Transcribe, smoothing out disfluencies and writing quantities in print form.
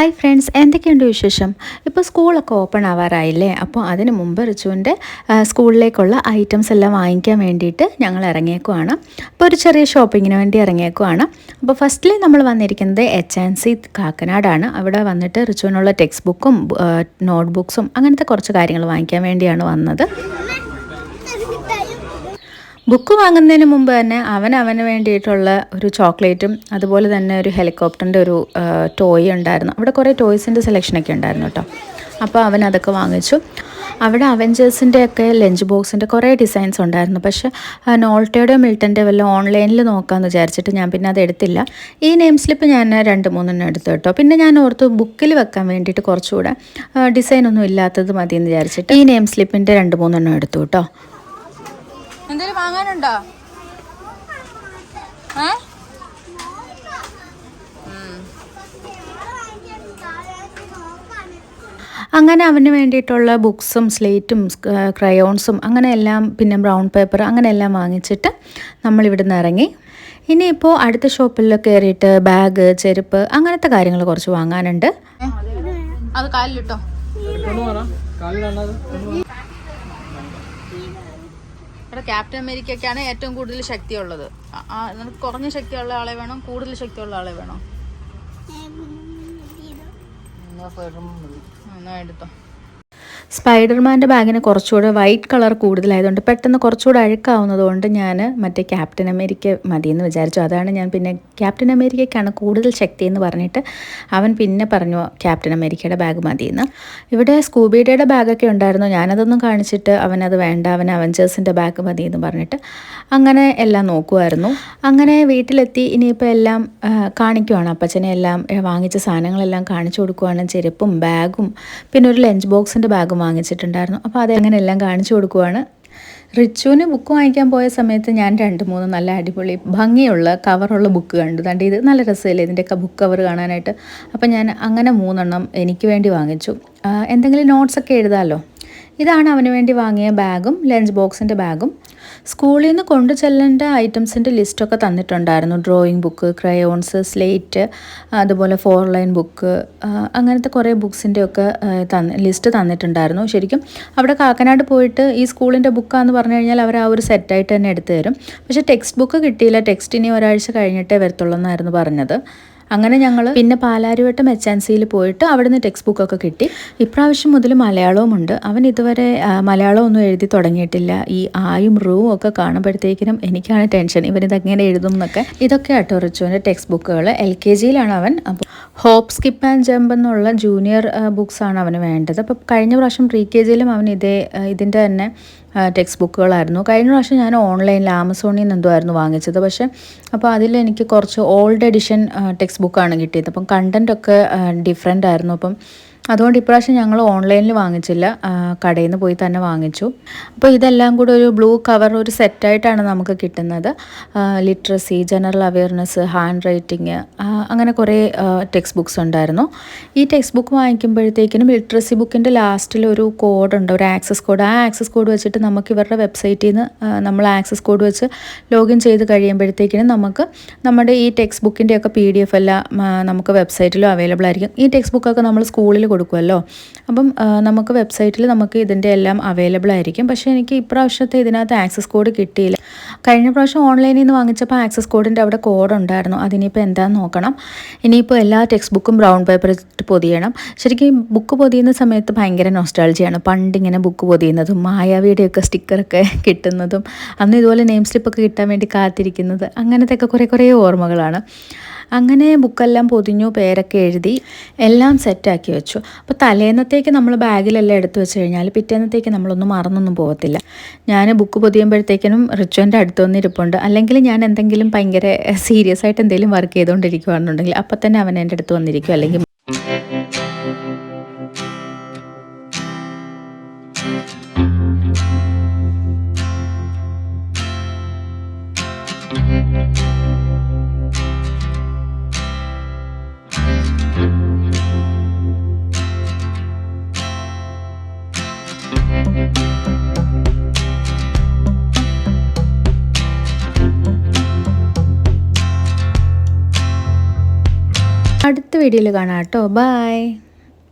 Hi friends, എന്തൊക്കെയുണ്ട് വിശേഷം? ഇപ്പോൾ സ്കൂളൊക്കെ ഓപ്പൺ ആവാറായില്ലേ? അപ്പോൾ അതിന് മുമ്പ് റിച്ചുവിൻ്റെ സ്കൂളിലേക്കുള്ള ഐറ്റംസ് എല്ലാം വാങ്ങിക്കാൻ വേണ്ടിയിട്ട് ഞങ്ങൾ ഇറങ്ങിയേക്കുവാണ്. അപ്പോൾ ഒരു ചെറിയ ഷോപ്പിങ്ങിന് വേണ്ടി ഇറങ്ങിയേക്കുവാണ്. അപ്പോൾ ഫസ്റ്റിൽ നമ്മൾ വന്നിരിക്കുന്നത് HNC കാക്കനാടാണ്. അവിടെ വന്നിട്ട് റിച്ചുവിനുള്ള ടെക്സ്റ്റ് ബുക്കും നോട്ട് ബുക്സും അങ്ങനത്തെ കുറച്ച് കാര്യങ്ങൾ വാങ്ങിക്കാൻ വേണ്ടിയാണ് വന്നത്. ബുക്ക് വാങ്ങുന്നതിന് മുമ്പ് തന്നെ അവന് വേണ്ടിയിട്ടുള്ള ഒരു ചോക്ലേറ്റും അതുപോലെ തന്നെ ഒരു ഹെലികോപ്റ്ററിൻ്റെ ഒരു ടോയ് ഉണ്ടായിരുന്നു. അവിടെ കുറേ ടോയ്സിൻ്റെ സെലക്ഷനൊക്കെ ഉണ്ടായിരുന്നു കേട്ടോ. അപ്പോൾ അവൻ അതൊക്കെ വാങ്ങിച്ചു. അവിടെ അവഞ്ചേഴ്സിൻ്റെ ഒക്കെ ലഞ്ച് ബോക്സിൻ്റെ കുറേ ഡിസൈൻസ് ഉണ്ടായിരുന്നു. പക്ഷേ നോൾട്ടയുടെയോ മിൽട്ടൻ്റെ വല്ല ഓൺലൈനിൽ നോക്കാമെന്ന് വിചാരിച്ചിട്ട് ഞാൻ പിന്നെ അത് എടുത്തില്ല. ഈ നെയിം സ്ലിപ്പ് ഞാൻ 2-3 എടുത്തു കേട്ടോ. പിന്നെ ഞാൻ ഓർത്തു ബുക്കിൽ വെക്കാൻ വേണ്ടിയിട്ട് കുറച്ചുകൂടെ ഡിസൈനൊന്നും ഇല്ലാത്തത് മതിയെന്ന് വിചാരിച്ചിട്ട് ഈ നെയിം സ്ലിപ്പിൻ്റെ 2-3 എടുത്തു കേട്ടോ. എന്തെങ്കിലും വാങ്ങാനുണ്ടോ? അങ്ങനെ അവന് വേണ്ടിയിട്ടുള്ള ബുക്സും സ്ലേറ്റും ക്രയോൺസും അങ്ങനെ എല്ലാം, പിന്നെ ബ്രൗൺ പേപ്പർ അങ്ങനെ എല്ലാം വാങ്ങിച്ചിട്ട് നമ്മളിവിടുന്ന് ഇറങ്ങി. ഇനിയിപ്പോൾ അടുത്ത ഷോപ്പിൽ കയറിയിട്ട് ബാഗ്, ചെരുപ്പ് അങ്ങനത്തെ കാര്യങ്ങൾ കുറച്ച് വാങ്ങാനുണ്ട്. അത് കാലിലിട്ടോ. ഇവിടെ ക്യാപ്റ്റൻ അമേരിക്കയ്ക്കാണ് ഏറ്റവും കൂടുതൽ ശക്തിയുള്ളത്. നമുക്ക് കുറഞ്ഞ ശക്തിയുള്ള ആളെ വേണം, കൂടുതൽ ശക്തിയുള്ള ആളെ വേണം? എന്നാ എടുത്തോ. സ്പൈഡർമാൻ്റെ ബാഗിന് കുറച്ചുകൂടെ വൈറ്റ് കളർ കൂടുതലായതുകൊണ്ട് പെട്ടെന്ന് കുറച്ചുകൂടെ അഴുക്കാവുന്നതുകൊണ്ട് ഞാൻ മറ്റേ ക്യാപ്റ്റൻ അമേരിക്ക മതിയെന്ന് വിചാരിച്ചു. അതാണ് ഞാൻ പിന്നെ ക്യാപ്റ്റൻ അമേരിക്കയ്ക്കാണ് കൂടുതൽ ശക്തി എന്ന് പറഞ്ഞിട്ട് അവൻ പിന്നെ പറഞ്ഞു ക്യാപ്റ്റൻ അമേരിക്കയുടെ ബാഗ് മതിയെന്ന്. ഇവിടെ സ്കൂബിഡയുടെ ബാഗൊക്കെ ഉണ്ടായിരുന്നു. ഞാനതൊന്നും കാണിച്ചിട്ട് അവനത് വേണ്ട, അവൻ അവഞ്ചേഴ്സിൻ്റെ ബാഗ് മതിയെന്ന് പറഞ്ഞിട്ട് അങ്ങനെ എല്ലാം നോക്കുമായിരുന്നു. അങ്ങനെ വീട്ടിലെത്തി ഇനിയിപ്പോൾ എല്ലാം കാണിക്കുവാണ്. അപ്പച്ചനെ എല്ലാം വാങ്ങിച്ച സാധനങ്ങളെല്ലാം കാണിച്ചു കൊടുക്കുവാണ്. ചെരുപ്പും ബാഗും പിന്നെ ഒരു ലഞ്ച് ബോക്സിൻ്റെ ബാഗും വാങ്ങിച്ചിട്ടുണ്ടായിരുന്നു. അപ്പോൾ അതെങ്ങനെ എല്ലാം കാണിച്ചു കൊടുക്കുവാണ്. റിച്ചുവിന് ബുക്ക് വാങ്ങിക്കാൻ പോയ സമയത്ത് ഞാൻ 2-3 നല്ല അടിപൊളി ഭംഗിയുള്ള കവറുള്ള ബുക്ക് കണ്ടു. തൻ്റെ ഇത് നല്ല രസമില്ലേ ഇതിൻ്റെയൊക്കെ ബുക്ക് കവർ കാണാനായിട്ട്. അപ്പോൾ ഞാൻ അങ്ങനെ 3 എനിക്ക് വേണ്ടി വാങ്ങിച്ചു. എന്തെങ്കിലും നോട്ട്സൊക്കെ എഴുതാമല്ലോ. ഇതാണ് അവന് വേണ്ടി വാങ്ങിയ ബാഗും ലഞ്ച് ബോക്സിൻ്റെ ബാഗും. സ്കൂളിൽ നിന്ന് കൊണ്ടു ചെല്ലേണ്ട ഐറ്റംസിൻ്റെ ലിസ്റ്റൊക്കെ തന്നിട്ടുണ്ടായിരുന്നു. ഡ്രോയിങ് ബുക്ക്, ക്രയോൺസ്, സ്ലേറ്റ്, അതുപോലെ 4 ലൈൻ ബുക്ക്, അങ്ങനത്തെ കുറേ ബുക്സിൻ്റെയൊക്കെ ലിസ്റ്റ് തന്നിട്ടുണ്ടായിരുന്നു. ശരിക്കും അവിടെ കാക്കനാട് പോയിട്ട് ഈ സ്കൂളിൻ്റെ ബുക്കാന്ന് പറഞ്ഞു കഴിഞ്ഞാൽ അവർ ആ ഒരു സെറ്റായിട്ട് തന്നെ എടുത്തു തരും. പക്ഷേ ടെക്സ്റ്റ് ബുക്ക് കിട്ടിയില്ല. ടെക്സ്റ്റ് ഇനി ഒരാഴ്ച കഴിഞ്ഞിട്ടേ വരത്തുള്ളൂ എന്നായിരുന്നു പറഞ്ഞത്. അങ്ങനെ ഞങ്ങൾ പിന്നെ പാലാരിവട്ടം HNCയിൽ പോയിട്ട് അവിടുന്ന് ടെക്സ്റ്റ് ബുക്കൊക്കെ കിട്ടി. ഇപ്രാവശ്യം മുതൽ മലയാളവുമുണ്ട്. അവൻ ഇതുവരെ മലയാളമൊന്നും എഴുതി തുടങ്ങിയിട്ടില്ല. ഈ ആയും റൂവും ഒക്കെ കാണുമ്പോഴത്തേക്കിനും എനിക്കാണ് ടെൻഷൻ, ഇവനിതെങ്ങനെ എഴുതും എന്നൊക്കെ. ഇതൊക്കെ ആട്ടോ റിച്ചുവിൻ്റെ ടെക്സ്റ്റ് ബുക്കുകൾ. LKGയിലാണ് അവൻ. അപ്പോൾ ഹോപ്പ്, സ്കിപ്പ് ആൻഡ് ജമ്പ് എന്നുള്ള ജൂനിയർ ബുക്സാണ് അവന് വേണ്ടത്. അപ്പോൾ കഴിഞ്ഞ പ്രാവശ്യം PKGയിലും അവൻ ഇതിൻ്റെ തന്നെ ടെക്സ്റ്റ് ബുക്കുകളായിരുന്നു. കഴിഞ്ഞ പ്രാവശ്യം ഞാൻ ഓൺലൈനിൽ ആമസോണിൽ നിന്ന് എന്തോ ആയിരുന്നു വാങ്ങിച്ചത്. പക്ഷേ അപ്പോൾ അതിൽ എനിക്ക് കുറച്ച് ഓൾഡ് എഡിഷൻ ടെക്സ്റ്റ് ബുക്കാണ് കിട്ടിയത്. അപ്പം കണ്ടൻറ്റൊക്കെ ഡിഫറെൻ്റ് ആയിരുന്നു. അപ്പം അതുകൊണ്ട് ഇപ്രാവശ്യം ഞങ്ങൾ ഓൺലൈനിൽ വാങ്ങിച്ചില്ല, കടയിൽ നിന്ന് പോയി തന്നെ വാങ്ങിച്ചു. അപ്പോൾ ഇതെല്ലാം കൂടെ ഒരു ബ്ലൂ കവർ ഒരു സെറ്റായിട്ടാണ് നമുക്ക് കിട്ടുന്നത്. Literacy, general awareness, hand writing, അങ്ങനെ കുറേ ടെക്സ്റ്റ് ബുക്സ് ഉണ്ടായിരുന്നു. ഈ ടെക്സ്റ്റ് ബുക്ക് വാങ്ങിക്കുമ്പോഴത്തേക്കിനും ലിറ്ററസി ബുക്കിൻ്റെ ലാസ്റ്റിൽ ഒരു കോഡുണ്ട്, ഒരു ആക്സസ് കോഡ്. ആ ആക്സസ് കോഡ് വെച്ചിട്ട് നമുക്ക് ഇവരുടെ വെബ്സൈറ്റിൽ നിന്ന് നമ്മൾ ആക്സസ് കോഡ് വെച്ച് ലോഗിൻ ചെയ്ത് കഴിയുമ്പോഴത്തേക്കിനും നമുക്ക് നമ്മുടെ ഈ ടെക്സ്റ്റ് ബുക്കിൻ്റെയൊക്കെ PDF എല്ലാം നമുക്ക് വെബ്സൈറ്റിലും അവൈലബിൾ ആയിരിക്കും. ഈ ടെക്സ്റ്റ് ബുക്കൊക്കെ നമ്മൾ സ്കൂളിൽ കൊടുക്കുമല്ലോ. അപ്പം നമുക്ക് വെബ്സൈറ്റിൽ നമുക്ക് ഇതിൻ്റെ എല്ലാം അവൈലബിൾ ആയിരിക്കും. പക്ഷേ എനിക്ക് ഇപ്രാവശ്യത്തെ ഇതിനകത്ത് ആക്സസ് കോഡ് കിട്ടിയില്ല. കഴിഞ്ഞ പ്രാവശ്യം ഓൺലൈനിൽ നിന്ന് വാങ്ങിച്ചപ്പോൾ ആക്സസ് കോഡിൻ്റെ അവിടെ കോഡ് ഉണ്ടായിരുന്നു. അതിനിപ്പോൾ എന്താണെന്ന് നോക്കണം. ഇനിയിപ്പോൾ എല്ലാ ടെക്സ്റ്റ് ബുക്കും ബ്രൗൺ പേപ്പർ ഇട്ട് പൊതിയണം. ശരിക്കും ബുക്ക് പൊതിയുന്ന സമയത്ത് ഭയങ്കര നൊസ്റ്റാൾജിയാണ്. പണ്ടിങ്ങനെ ബുക്ക് പൊതിയുന്നതും മായാവിയുടെയൊക്കെ സ്റ്റിക്കറൊക്കെ കിട്ടുന്നതും അന്ന് ഇതുപോലെ നെയിം സ്ലിപ്പൊക്കെ കിട്ടാൻ വേണ്ടി കാത്തിരിക്കുന്നത്, അങ്ങനത്തെയൊക്കെ കുറേ ഓർമ്മകളാണ്. അങ്ങനെ ബുക്കെല്ലാം പൊതിഞ്ഞു, പേരൊക്കെ എഴുതി എല്ലാം സെറ്റാക്കി വെച്ചു. അപ്പോൾ തലേന്നത്തേക്ക് നമ്മൾ ബാഗിലെല്ലാം എടുത്തു വെച്ച് കഴിഞ്ഞാൽ പിറ്റേന്നത്തേക്ക് നമ്മളൊന്നും മറന്നൊന്നും പോകത്തില്ല. ഞാൻ ബുക്ക് പൊതിയുമ്പോഴത്തേക്കിനും റിച്ചുവിൻ്റെ അടുത്ത് വന്നിരിപ്പുണ്ട്. അല്ലെങ്കിൽ ഞാൻ എന്തെങ്കിലും ഭയങ്കര സീരിയസ് ആയിട്ട് എന്തെങ്കിലും വർക്ക് ചെയ്തുകൊണ്ടിരിക്കുകയാണെന്നുണ്ടെങ്കിൽ അപ്പം തന്നെ അവൻ എൻ്റെ അടുത്ത് വന്നിരിക്കും. അല്ലെങ്കിൽ അടുത്ത് വീഡിയോയിൽ കാണാം കേട്ടോ. ബൈ.